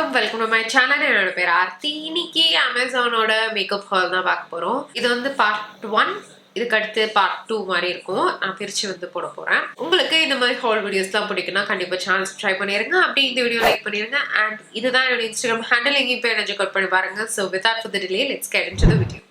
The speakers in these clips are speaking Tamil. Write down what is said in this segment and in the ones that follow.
welcome to my channel. என்னோட பேர் ஆர்த்தி. இன்னைக்கு அமேசானோட மேக்கப் ஹால் தான் பார்க்க போறோம். இது வந்து பார்ட் 1, இதுக்கு அடுத்து பார்ட் 2 மாதிரி இருக்கும். நான் பிரிச்சு வந்து போட போறேன். உங்களுக்கு இந்த மாதிரி ஹால் வீடியோஸ்லாம் பிடிக்கும்னா கண்டிப்பா சேனல் சப்ஸ்கிரைப் பண்ணிருங்க. அப்படியே இந்த வீடியோ லைக் பண்ணிருங்க. அண்ட் இதுதான் என்னோட இன்ஸ்டாகிராம் ஹேண்டில், எங்கேயும் போய் எனக்கு செக் பண்ணி பாருங்க. So without further delay, let's get into the video.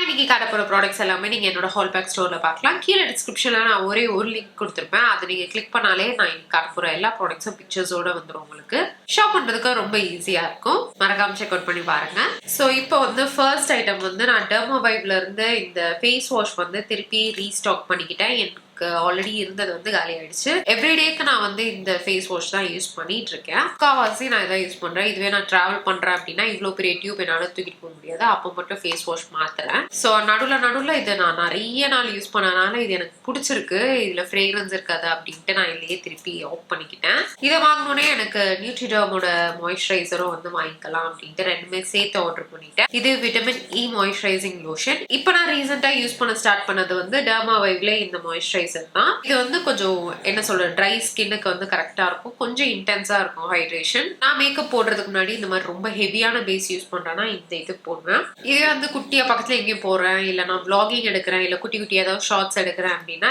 இன்னைக்கு காட்ட போற ப்ராடக்ட்ஸ் எல்லாமே நீங்க என்னோட ஹால் பேக் ஸ்டோர்ல பார்க்கலாம். கீழே டிஸ்கிரிப்ஷன்ல நான் ஒரே ஒரு லிங்க் கொடுத்துருப்பேன். அதை நீங்க கிளிக் பண்ணாலே நான் இன்னைக்கு காட்ட போற எல்லா ப்ராடக்ட்ஸும் பிக்சர்ஸோட வந்துடும். உங்களுக்கு ஷாப் பண்றதுக்கு ரொம்ப ஈஸியா இருக்கும். மறக்காம செக் அவுட் பண்ணி பாருங்க. ஸோ இப்போ வந்து ஃபர்ஸ்ட் ஐட்டம் வந்து நான் டெர்மாவைவ்ல இருந்து இந்த ஃபேஸ் வாஷ் வந்து திருப்பி ரீஸ்டாக் பண்ணிக்கிட்டேன். எனக்கு ஆல்ரெடி இருந்தது வந்து காலி ஆயிடுச்சு. எவ்ரிடேக்கு நான் வந்து இந்த ஃபேஸ் வாஷ் தான் யூஸ் பண்ணிட்டு இருக்கேன். முக்கால்வாசி நான் இதான் யூஸ் பண்றேன். இதுவே நான் டிராவல் பண்றேன் அப்படின்னா இவ்வளவு பெரிய டியூப் என்னால தூக்கிட்டு போக முடியாது. அப்போ மட்டும் ஃபேஸ் வாஷ் மாத்துறேன். ஸோ நடுவில் இதை நான் நிறைய நாள் யூஸ் பண்ணனால இது எனக்கு பிடிச்சிருக்கு. இதுல ஃப்ரேக்ரன்ஸ் இருக்காது அப்படின்ட்டு நான் இதுலயே திருப்பி ஆஃப் பண்ணிக்கிட்டேன். இதை வாங்கினோடனே எனக்கு நியூட்ரிடர்மோட மாய்ஸ்சரைசரும் வந்து வாங்கிக்கலாம் அப்படின்ட்டு ரெண்டுமே சேர்த்து ஆர்டர் பண்ணிட்டேன். இது விட்டமின் இ மாய்ஸ்சரைசிங் லோஷன். இப்போ நான் ரீசெண்டா யூஸ் பண்ண ஸ்டார்ட் பண்ணது வந்து டெர்மாவைவ்ல இந்த மாய்ஸ்சரைசர் தான். இது வந்து கொஞ்சம் என்ன சொல்ற ட்ரை ஸ்கின்னுக்கு வந்து கரெக்டா இருக்கும். கொஞ்சம் இன்டென்ஸா இருக்கும் ஹைட்ரேஷன். நான் மேக்கப் போடுறதுக்கு முன்னாடி இந்த மாதிரி ரொம்ப ஹெவியான பேஸ் யூஸ் பண்றேன்னா இந்த இது போடுவேன். இதே வந்து குட்டியா பக்கத்துல எங்கேயும் போறேன், இல்ல நான் vlogging எடுக்கிறேன், இல்ல குட்டி குட்டி ஏதாவது ஷார்ட்ஸ் எடுக்கிறேன் அப்படின்னா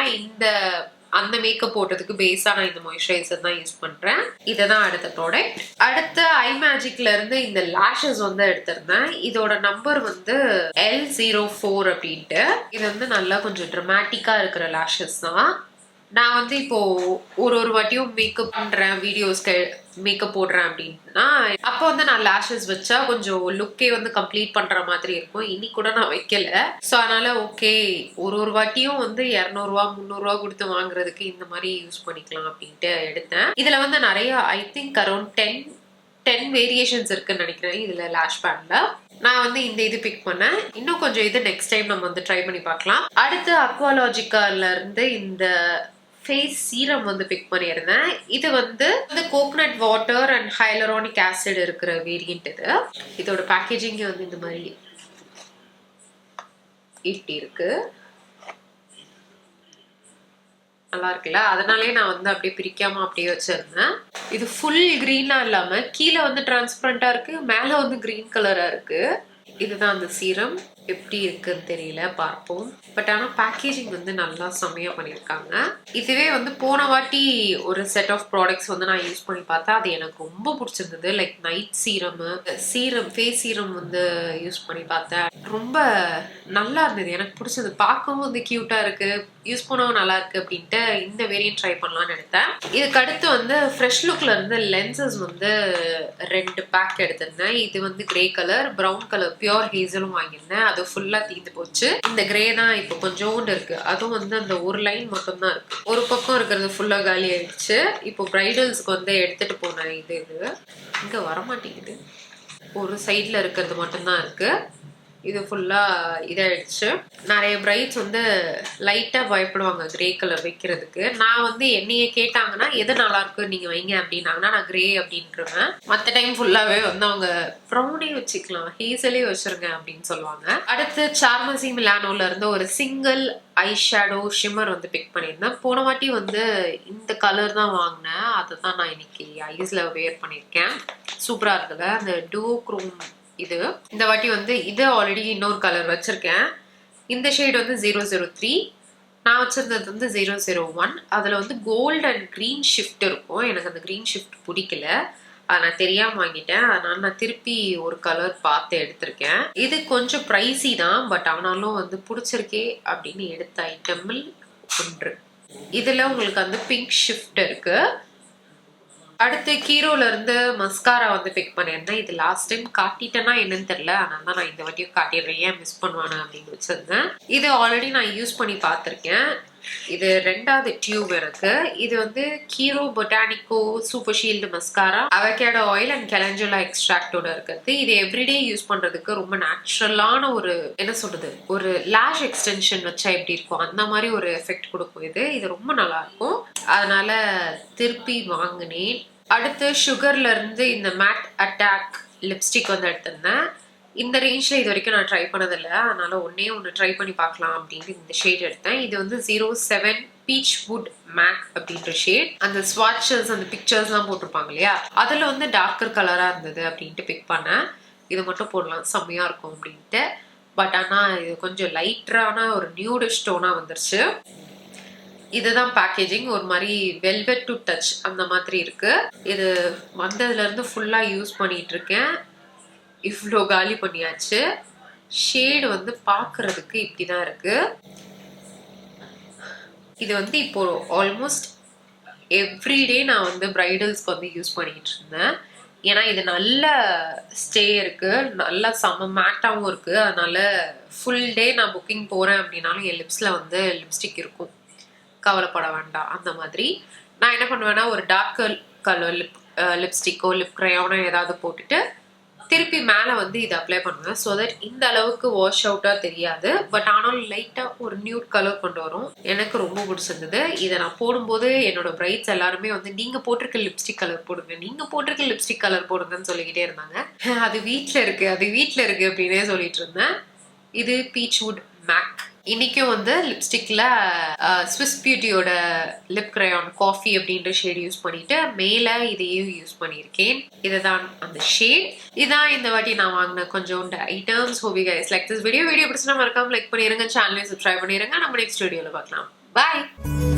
அந்த மேக்கப் போட்டதுக்கு பேஸா நான் இந்த மாய்ஸ்சரைசர் தான் யூஸ் பண்றேன். இதுதான் அடுத்த ப்ராடக்ட். அடுத்த ஐ மேஜிக்ல இருந்து இந்த லாஷஸ் வந்து எடுத்திருந்தேன். இதோட நம்பர் வந்து L04 அப்படின்ட்டு. இது வந்து நல்லா கொஞ்சம் ட்ரமாட்டிக்கா இருக்கிற லாஷஸ் தான். நான் வந்து இப்போ ஒரு வாட்டியும் மேக்கப் பண்றேன், வீடியோஸ்க்கு மேக்கப் போடுறேன் அப்படின்னா அப்போ வந்து நான் லேஷஸ் வச்சா கொஞ்சம் லுக்கே வந்து கம்ப்ளீட் பண்ற மாதிரி இருக்கும். இன்னைக்கு கூட நான் வைக்கல. ஸோ அதனால ஓகே, ஒரு வாட்டியும் வந்து 200 300 கொடுத்து வாங்குறதுக்கு இந்த மாதிரி யூஸ் பண்ணிக்கலாம் அப்படின்ட்டு எடுத்தேன். இதுல வந்து நிறைய ஐ திங்க் அரௌண்ட் 10 வேரியேஷன்ஸ் இருக்குன்னு நினைக்கிறேன் இதுல லேஷ் பேண்ட்ல. நான் வந்து இந்த இது பிக் பண்ணேன். இன்னும் கொஞ்சம் இது நெக்ஸ்ட் டைம் நம்ம வந்து ட்ரை பண்ணி பார்க்கலாம். அடுத்து அக்வாலாஜிக்கால இருந்து இந்த ஃபேஸ் சீரம் வந்து பிக் பண்ணியிருந்தேன். இது வந்து coconut water and hyaluronic acid இருக்கிற வேரியன்ட். இதோட பேக்கேஜிங் வந்து இந்த மாதிரி இப்படி இருக்கு. நல்லா இருக்குல்ல? அதனாலே நான் வந்து அப்படியே பிரிக்காம அப்படியே வச்சிருந்தேன். இது ஃபுல் கிரீனா இல்லாம கீழே வந்து டிரான்ஸ்பரண்டா இருக்கு, மேல வந்து கிரீன் கலரா இருக்கு. இதுதான் அந்த சீரம். எப்படி இருக்குன்னு தெரியல, பார்ப்போம். பட் ஆனா பேக்கேஜிங் வந்து நல்லா செம்மையா பண்ணியிருக்காங்க. இதுவே வந்து போன வாட்டி ஒரு செட் ஆஃப் ப்ராடக்ட்ஸ் வந்து நான் யூஸ் பண்ணி பார்த்தா அது எனக்கு ரொம்ப பிடிச்சிருந்தது. Like night serum face serum வந்து யூஸ் பண்ணி பார்த்தேன். ரொம்ப நல்லா இருந்தது, எனக்கு பிடிச்சது. பார்க்கவும் வந்து கியூட்டா இருக்கு, யூஸ் பண்ணவும் நல்லா இருக்கு அப்படின்ட்டு இந்த வேரியன்ட் ட்ரை பண்ணலாம்னு எடுத்தேன். இதுக்கு அடுத்து வந்து ஃப்ரெஷ் லுக்ல இருந்து லென்சஸ் வந்து 2 பேக் எடுத்திருந்தேன். இது வந்து grey colour, brown colour pure ஹேசலும் வாங்கியிருந்தேன். அது ஃபுல்லா தீந்து போச்சு. இந்த கிரே தான் இப்போ கொஞ்சோண்டு இருக்கு. அதுவும் வந்து அந்த ஒரு லைன் மட்டும் தான் இருக்கு. ஒரு பக்கம் இருக்கிறது ஃபுல்லா காலி ஆயிடுச்சு. இப்போ பிரைடல்ஸ்க்கு வந்து எடுத்துட்டு போனேன். இது இங்க வரமாட்டேங்குது. ஒரு சைட்ல இருக்கிறது மட்டும்தான் இருக்கு. இது ஃபுல்லா இதாயிடுச்சு. நிறைய பிரைட்ஸ் வந்து லைட்டா பயப்படுவாங்க கிரே கலர் வைக்கிறதுக்கு. நான் வந்து என்னைய கேட்டாங்கன்னா எது நல்லா இருக்கு நீங்க வைங்க அப்படின்னாங்கன்னா நான் கிரே அப்படின்ட்டுருவேன். மற்ற டைம் ஃபுல்லாவே வந்து அவங்க ப்ரௌனே வச்சுக்கலாம், ஹேசலே வச்சிருங்க அப்படின்னு சொல்லுவாங்க. அடுத்து சார்மசி மிலானோல இருந்து ஒரு சிங்கிள் ஐ ஷேடோ ஷிம்மர் வந்து பிக் பண்ணியிருந்தேன். போன வாட்டி வந்து இந்த கலர் தான் வாங்கினேன். அதை தான் நான் இன்னைக்கு ஐஸ்ல வேர் பண்ணியிருக்கேன். சூப்பரா இருக்குல்ல அந்த டூ குரோம். இது இந்த வாட்டி வந்து இது ஆல்ரெடி இன்னொரு கலர் வச்சிருக்கேன். இந்த ஷேட் வந்து 003, நான் வச்சிருந்தது வந்து 001. அதுல வந்து கோல்டு அண்ட் கிரீன் ஷிஃப்ட் இருக்கும். எனக்கு அந்த கிரீன் ஷிஃப்ட் பிடிக்கல, அதை நான் தெரியாம வாங்கிட்டேன். அதனால நான் திருப்பி ஒரு கலர் பார்த்து எடுத்திருக்கேன். இது கொஞ்சம் ப்ரைஸி தான், பட் ஆனாலும் வந்து பிடிச்சிருக்கே அப்படின்னு எடுத்த ஐட்டமில் ஒன்று. இதுல உங்களுக்கு வந்து பிங்க் ஷிஃப்ட் இருக்கு. அடுத்து கீரோல இருந்து மஸ்காரா வந்து பிக் பண்ணியிருந்தேன். இது லாஸ்ட் டைம் காட்டிட்டேன்னா என்னன்னு தெரியல, அதனால தான் நான் இந்த வாட்டியும் காட்டிடுறேன், ஏன் மிஸ் பண்ணுவானு அப்படின்னு வச்சிருந்தேன். இது ஆல்ரெடி நான் யூஸ் பண்ணி பார்த்துருக்கேன். இது 2வது டியூப் எனக்கு. இது வந்து Kiro Botanico super shield mascara, avocado oil and calendula எக்ஸ்ட்ராக்டோட இருக்கிறது. இது எவ்ரிடே யூஸ் பண்றதுக்கு ரொம்ப நேச்சுரலான ஒரு என்ன சொல்றது, ஒரு லேஷ் எக்ஸ்டென்ஷன் வச்சா எப்படி இருக்கும் அந்த மாதிரி ஒரு எஃபெக்ட் கொடுக்கும். இது ரொம்ப நல்லா இருக்கும். அதனால திருப்பி வாங்கினேன். அடுத்து சுகர்ல இருந்து இந்த மேட் அட்டாக் லிப்ஸ்டிக் வந்து எடுத்திருந்தேன். இந்த ரேஞ்ச்ல இது வரைக்கும் நான் ட்ரை பண்ணதில்லை, அதனால ஒன்று ட்ரை பண்ணி பார்க்கலாம் அப்படின்னு இந்த ஷேட் எடுத்தேன். இது வந்து 07 பீச் வுட் மேக் அப்படின்ற ஷேட். அந்த ஸ்வாட்சஸ் அந்த பிக்சர்ஸ்லாம் போட்டிருப்பாங்க இல்லையா, அதில் வந்து டார்க்கர் கலராக இருந்தது அப்படின்ட்டு பிக் பண்ணேன். இது மட்டும் போடலாம் செம்மையாக இருக்கும் அப்படின்ட்டு. பட் ஆனால் இது கொஞ்சம் லைட்டரான ஒரு நியூடிஷ் டோனாக வந்துருச்சு. இதுதான் பேக்கேஜிங். ஒரு மாதிரி வெல்வெட் டு டச் அந்த மாதிரி இருக்கு. இது வந்ததுலேருந்து ஃபுல்லாக யூஸ் பண்ணிட்டு இருக்கேன். இவ்வளோ காலி பண்ணியாச்சு. ஷேடு வந்து பார்க்கறதுக்கு இப்படி தான் இருக்கு. இது வந்து இப்போ ஆல்மோஸ்ட் எவ்ரிடே நான் வந்து பிரைடல்ஸ்க்கு வந்து யூஸ் பண்ணிட்டு இருந்தேன். ஏன்னா இது நல்ல ஸ்டே இருக்கு, நல்லா செம்ம மேட்டாகவும் இருக்கு. அதனால ஃபுல் டே நான் புக்கிங் போறேன் அப்படின்னாலும் என் லிப்ஸ்ல வந்து லிப்ஸ்டிக் இருக்கும், கவலைப்பட வேண்டாம். அந்த மாதிரி நான் என்ன பண்ணுவேன்னா, ஒரு டார்க் கலர் லிப்ஸ்டிக்கோ லிப் க்ரையானோ ஏதாவது போட்டுட்டு திருப்பி மேலே வந்து இதை அப்ளை பண்ணுவேன். ஸோ தட் இந்த அளவுக்கு வாஷ் அவுட்டாக தெரியாது. பட் ஆனாலும் லைட்டாக ஒரு நியூட் கலர் கொண்டு வரும். எனக்கு ரொம்ப பிடிச்சிருந்தது. இதை நான் போடும்போது என்னோட பிரைட்ஸ் எல்லாருமே வந்து நீங்கள் போட்டிருக்க லிப்ஸ்டிக் கலர் போடுங்க, நீங்கள் போட்டிருக்க லிப்ஸ்டிக் கலர் போடுங்கன்னு சொல்லிக்கிட்டே இருந்தாங்க. அது வீட்டில் இருக்குது, அது வீட்டில் இருக்குது அப்படின்னே சொல்லிட்டு இருந்தேன். இது பீச் வுட் மேக். இன்னைக்கும் வந்து லிப்ஸ்டிக்ல ஸ்விஸ் பியூட்டியோட லிப் கிரையான் காஃபி அப்படின்ற ஷேட் யூஸ் பண்ணிட்டு மேலே இதையும் யூஸ் பண்ணியிருக்கேன். இதுதான் அந்த ஷேட். இதான் இந்த வாட்டி நான் வாங்கின கொஞ்சோண்டு items. Hope you guys like this video. Video பிடிச்சா மறக்காம லைக் பண்ணிருங்க, சேனலை சப்ஸ்கிரைப் பண்ணிருங்க. நம்ம நெக்ஸ்ட் வீடியோல பார்க்கலாம். பாய்.